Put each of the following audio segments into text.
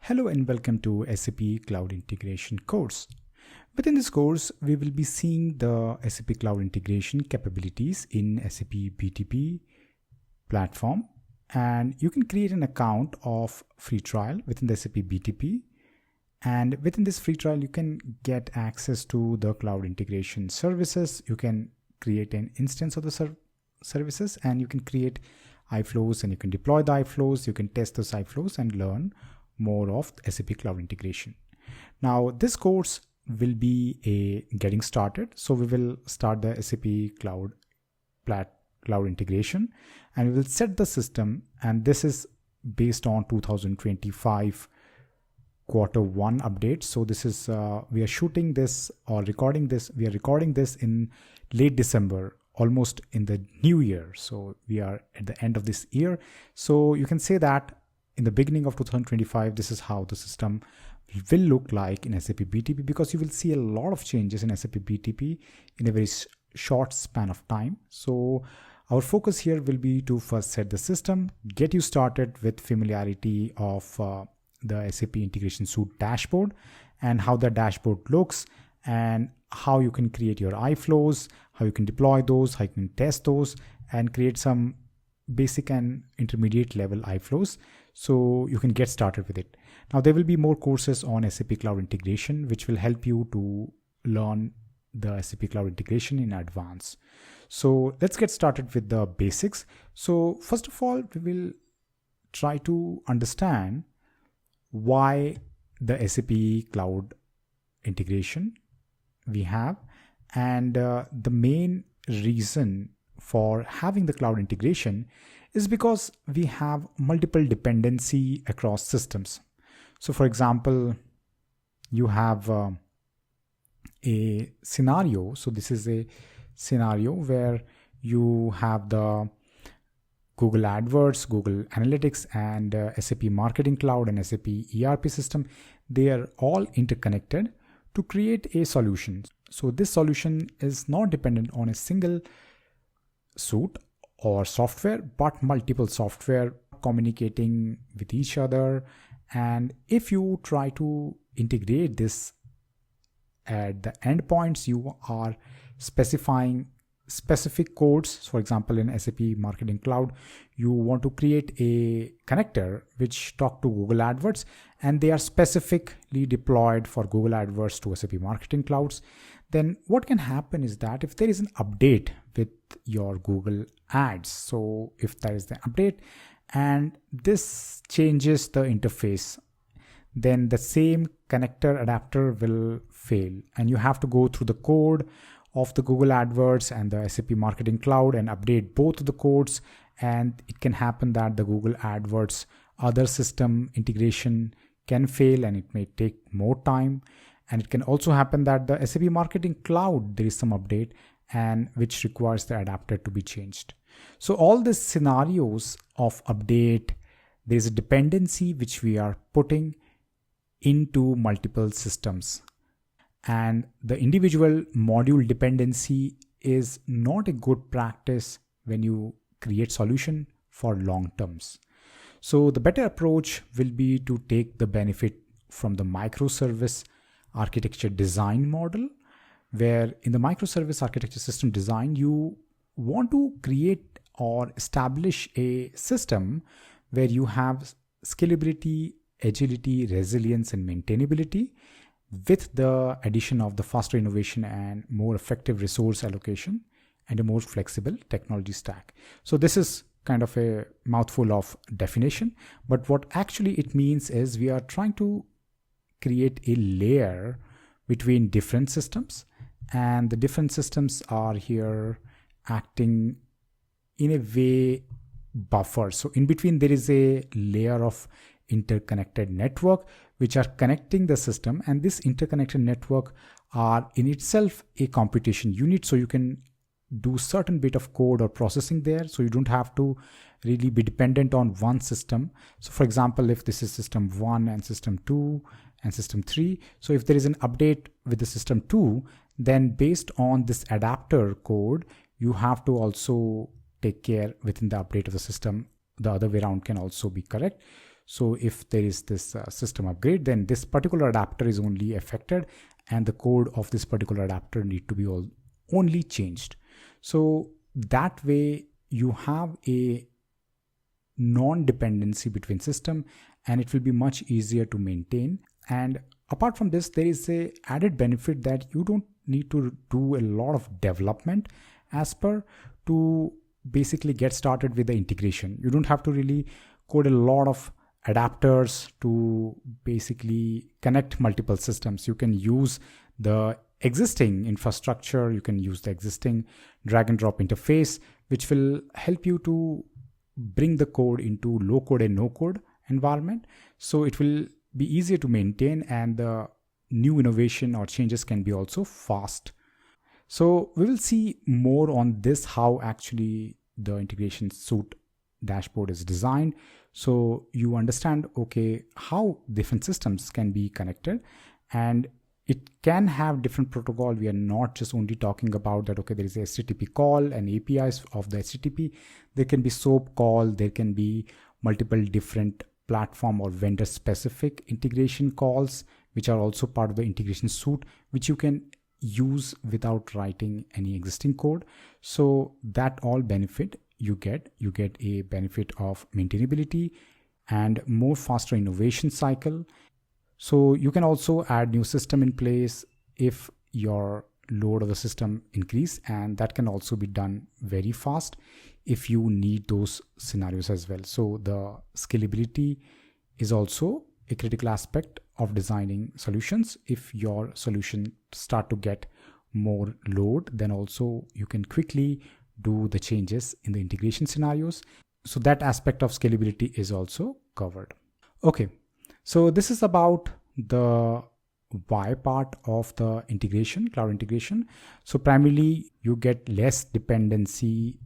Hello and welcome to SAP Cloud Integration course. Within this course, we will be seeing the SAP Cloud Integration capabilities in SAP BTP platform, and you can create an account of free trial within the SAP BTP, and within this free trial you can get access to the cloud integration services. You can create an instance of the services, and you can create iFlows, and you can deploy the iFlows, you can test those iFlows and learn more of SAP Cloud Integration. Now this course will be a getting started, so we will start the SAP Cloud Integration, and we will set the system, and this is based on 2025 Q1 update. So this is we are shooting this or recording this, we are recording this in late December, almost in the new year, so we are at the end of this year. So you can say that in the beginning of 2025, this is how the system will look like in SAP BTP, because you will see a lot of changes in SAP BTP in a very short span of time. So our focus here will be to first set the system, get you started with familiarity of the SAP Integration Suite dashboard and how the dashboard looks, and how you can create your iFlows, how you can deploy those, how you can test those, and create some basic and intermediate level iFlows so you can get started with it. Now there will be more courses on SAP Cloud Integration which will help you to learn the SAP Cloud Integration in advance. So let's get started with the basics. So first of all, we will try to understand why the SAP Cloud Integration we have, and the main reason for having the cloud integration is because we have multiple dependency across systems. So for example, you have a scenario. So this is a scenario where you have the Google AdWords, Google Analytics, and SAP Marketing Cloud and SAP ERP system. They are all interconnected to create a solution. So this solution is not dependent on a single suite or software, but multiple software communicating with each other. And if you try to integrate this at the endpoints, you are specifying specific codes. For example, in SAP Marketing Cloud, you want to create a connector which talk to Google AdWords, and they are specifically deployed for Google AdWords to SAP Marketing Clouds. Then what can happen is that if there is an update with your Google ads, so if there is the update and this changes the interface, then the same connector adapter will fail, and you have to go through the code of the Google AdWords and the SAP Marketing Cloud and update both of the codes. And it can happen that the Google AdWords other system integration can fail, and it may take more time. And it can also happen that the SAP Marketing Cloud, there is some update and which requires the adapter to be changed. So all these scenarios of update, there's a dependency which we are putting into multiple systems. And the individual module dependency is not a good practice when you create solution for long terms. So the better approach will be to take the benefit from the microservice architecture design model, where in the microservice architecture system design, you want to create or establish a system where you have scalability, agility, resilience, and maintainability, with the addition of the faster innovation and more effective resource allocation and a more flexible technology stack. So this is kind of a mouthful of definition, but what actually it means is we are trying to create a layer between different systems, and the different systems are here acting in a way buffer. So in between there is a layer of interconnected network which are connecting the system, and this interconnected network are in itself a computation unit, so you can do certain bit of code or processing there, so you don't have to really be dependent on one system. So for example, if this is system 1 and system 2 and system 3, so if there is an update with the system 2, then based on this adapter code, you have to also take care within the update of the system. The other way around can also be correct. So if there is this system upgrade, then this particular adapter is only affected and the code of this particular adapter need to be only changed. So that way you have a non-dependency between system and it will be much easier to maintain. And apart from this, there is a added benefit that you don't need to do a lot of development as per to basically get started with the integration. You don't have to really code a lot of adapters to basically connect multiple systems. You can use the existing infrastructure, you can use the existing drag and drop interface, which will help you to bring the code into low code and no code environment. So it will be easier to maintain and the new innovation or changes can be also fast. So we will see more on this, how actually the integration suite dashboard is designed. So you understand, okay, how different systems can be connected and it can have different protocol. We are not just only talking about that, okay, there is a HTTP call and APIs of the HTTP. There can be SOAP call, there can be multiple different platform or vendor specific integration calls, which are also part of the integration suite, which you can use without writing any existing code. So that all benefit you get a benefit of maintainability and more faster innovation cycle. So you can also add new system in place if your load of the system increase, and that can also be done very fast if you need those scenarios as well. So the scalability is also a critical aspect of designing solutions. If your solution start to get more load, then also you can quickly do the changes in the integration scenarios. So that aspect of scalability is also covered. Okay, so this is about the why part of the integration, cloud integration. So primarily you get less dependency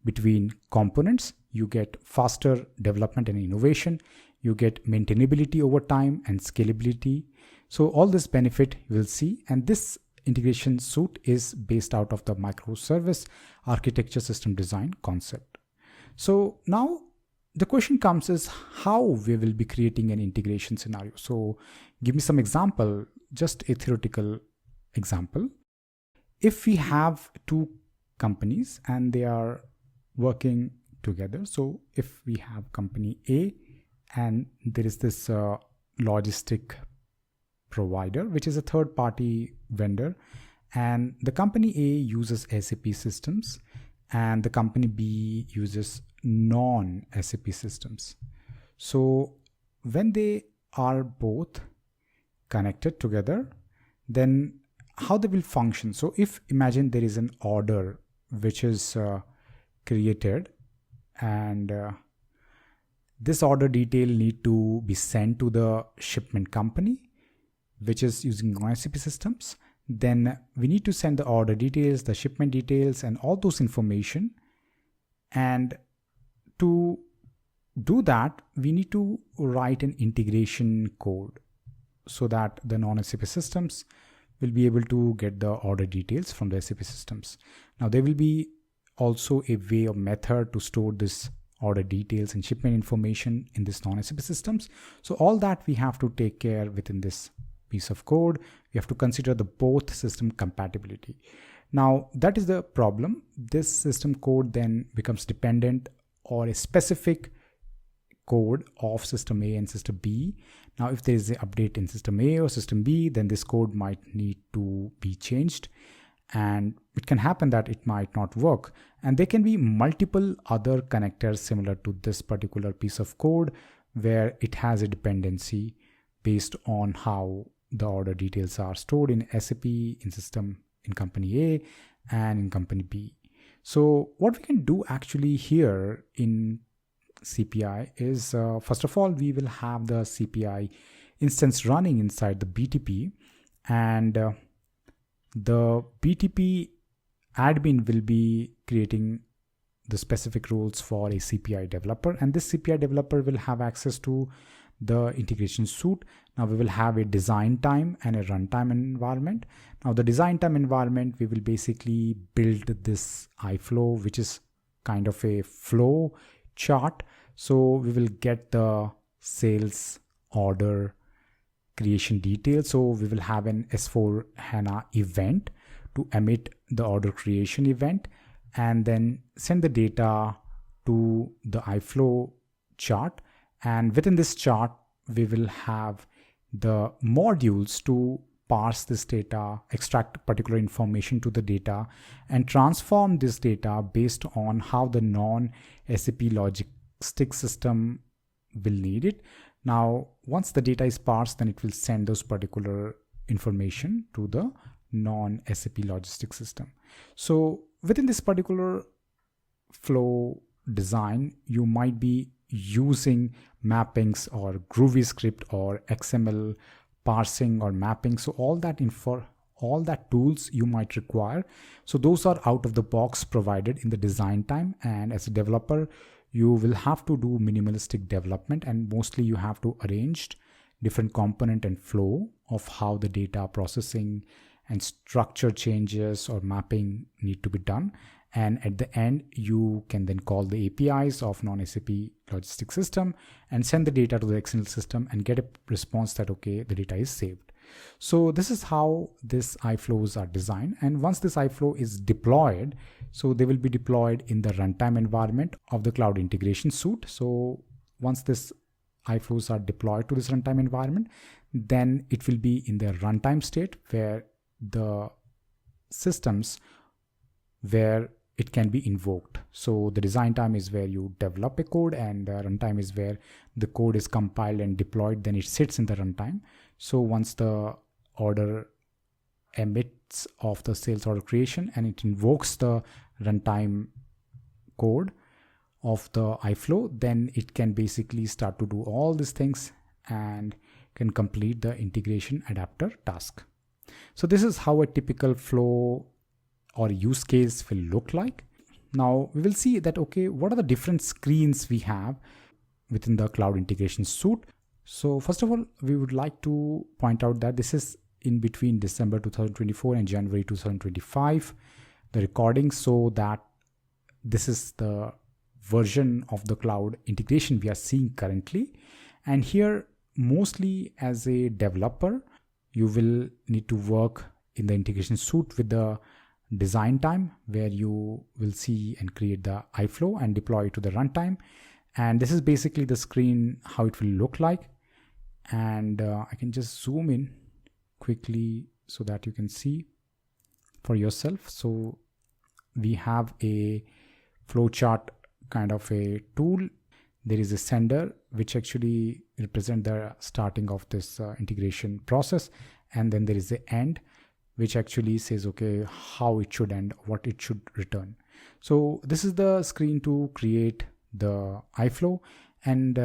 between components, you get faster development and innovation, you get maintainability over time and scalability. So all this benefit you will see, and this integration suite is based out of the microservice architecture system design concept. So now the question comes is how we will be creating an integration scenario. So give me some example, just a theoretical example. If we have two companies and they are working together, so if we have company A and there is this logistic provider, which is a third party vendor, and the company A uses SAP systems and the company B uses non-SAP systems. So when they are both connected together, then how they will function. So if imagine there is an order which is created and this order detail need to be sent to the shipment company which is using non-SAP systems, then we need to send the order details, the shipment details and all those information. And to do that, we need to write an integration code so that the non-SAP systems will be able to get the order details from the SAP systems. Now there will be also a way or method to store this order details and shipment information in this non-SAP systems. So all that we have to take care within this piece of code. We have to consider the both system compatibility. Now that is the problem. This system code then becomes dependent or a specific code of system A and system B. Now if there is an update in system A or system B, then this code might need to be changed, and it can happen that it might not work. And there can be multiple other connectors similar to this particular piece of code where it has a dependency based on how the order details are stored in SAP, in system, in company A and in company B. So what we can do actually here in CPI is, first of all, we will have the CPI instance running inside the BTP, and the BTP admin will be creating the specific rules for a CPI developer, and this CPI developer will have access to the integration suite. Now we will have a design time and a runtime environment. Now the design time environment, we will basically build this iFlow, which is kind of a flow chart. So we will get the sales order creation details. So we will have an S4 HANA event to emit the order creation event and then send the data to the iFlow chart. And within this chart, we will have the modules to parse this data, extract particular information to the data, and transform this data based on how the non-SAP logistics system will need it. Now, once the data is parsed, then it will send those particular information to the non-SAP logistics system. So within this particular flow design, you might be using mappings or Groovy script or XML parsing or mapping. So all that tools you might require. So those are out of the box provided in the design time. And as a developer, you will have to do minimalistic development, and mostly you have to arrange different component and flow of how the data processing and structure changes or mapping need to be done. And at the end, you can then call the APIs of non-SAP logistics system and send the data to the external system and get a response that, okay, the data is saved. So this is how these iFlows are designed. And once this iFlow is deployed, so they will be deployed in the runtime environment of the Cloud Integration Suite. So once this iFlows are deployed to this runtime environment, then it will be in the runtime state where the systems where it can be invoked. So the design time is where you develop a code, and runtime is where the code is compiled and deployed, then it sits in the runtime. So once the order emits of the sales order creation and it invokes the runtime code of the iFlow, then it can basically start to do all these things and can complete the integration adapter task. So this is how a typical flow or use case will look like. Now we will see that, okay, what are the different screens we have within the Cloud Integration Suite. So first of all, we would like to point out that this is in between December 2024 and January 2025, the recording, so that this is the version of the cloud integration we are seeing currently. And here, mostly as a developer, you will need to work in the integration suite with the design time, where you will see and create the iFlow and deploy it to the runtime. And this is basically the screen, how it will look like. And I can just zoom in quickly so that you can see for yourself. So we have a flowchart kind of a tool. There is a sender which actually represent the starting of this integration process, and then there is the end which actually says, okay, how it should end, what it should return. So this is the screen to create the iFlow, and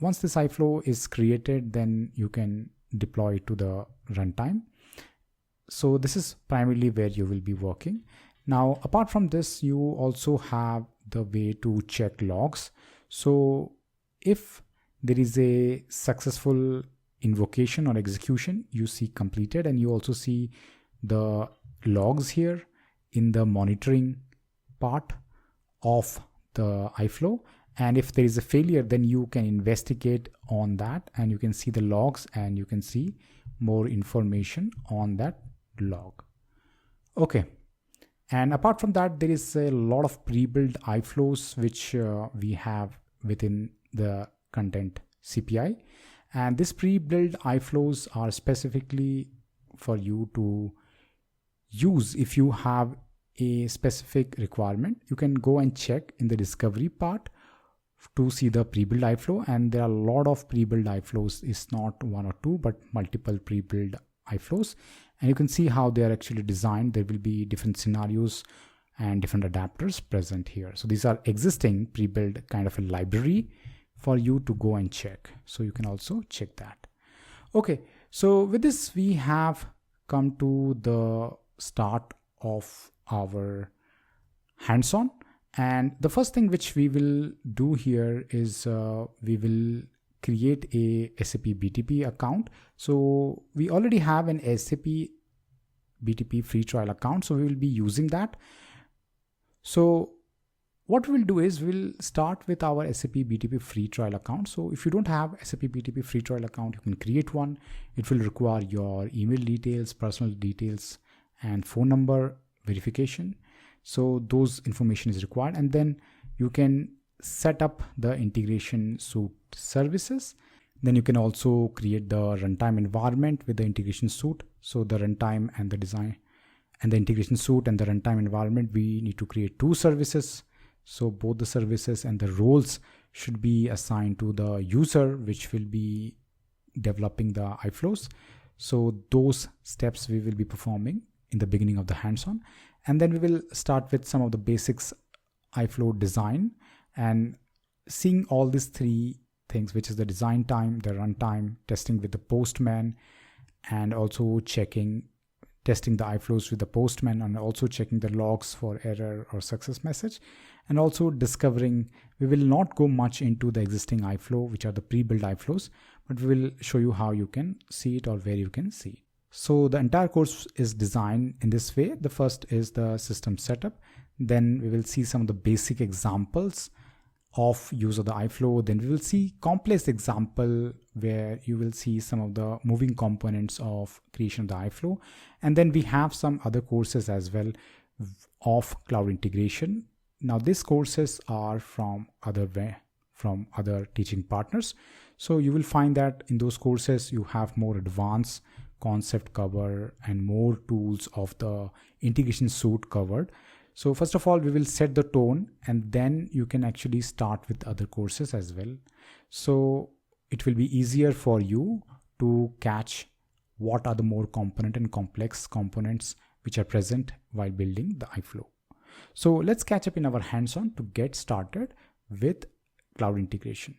once this iFlow is created, then you can deploy it to the runtime. So this is primarily where you will be working. Now, apart from this, you also have the way to check logs. So if there is a successful invocation or execution, you see completed, and you also see the logs here in the monitoring part of the iFlow. And if there is a failure, then you can investigate on that, and you can see the logs, and you can see more information on that log. Okay. And apart from that, there is a lot of pre-built iFlows which we have within the Content CPI. And this pre-built iFlows are specifically for you to use if you have a specific requirement. You can go and check in the discovery part to see the pre-built iFlow, and there are a lot of pre-built iFlows. It's not one or two, but multiple pre-built iFlows, and you can see how they are actually designed. There will be different scenarios and different adapters present here. So these are existing pre-built kind of a library for you to go and check. So you can also check that. Okay, so with this, we have come to the start of our hands-on. And the first thing which we will do here is we will create a SAP BTP account. So we already have an SAP BTP Free Trial account, so we will be using that. So what we'll do is we'll start with our SAP BTP Free Trial account. So if you don't have SAP BTP Free Trial account, you can create one. It will require your email details, personal details, and phone number verification. So those information is required, and then you can set up the integration suite services. Then you can also create the runtime environment with the integration suite. So the runtime and the design and the integration suite and the runtime environment, we need to create two services. So both the services and the roles should be assigned to the user, which will be developing the iFlows. So those steps we will be performing in the beginning of the hands-on. And then we will start with some of the basics iFlow design and seeing all these three things, which is the design time, the runtime, testing with the postman, and also testing the iFlows with the postman, and also checking the logs for error or success message, and also discovering. We will not go much into the existing iFlow, which are the pre-built iFlows, but we will show you how you can see it or where you can see it. So the entire course is designed in this way. The first is the system setup. Then we will see some of the basic examples of use of the iFlow. Then we will see complex example where you will see some of the moving components of creation of the iFlow. And then we have some other courses as well of cloud integration. Now these courses are from other teaching partners. So you will find that in those courses you have more advanced concept cover and more tools of the integration suite covered. So first of all, we will set the tone, and then you can actually start with other courses as well. So it will be easier for you to catch what are the more component and complex components which are present while building the iFlow. So let's catch up in our hands-on to get started with cloud integration.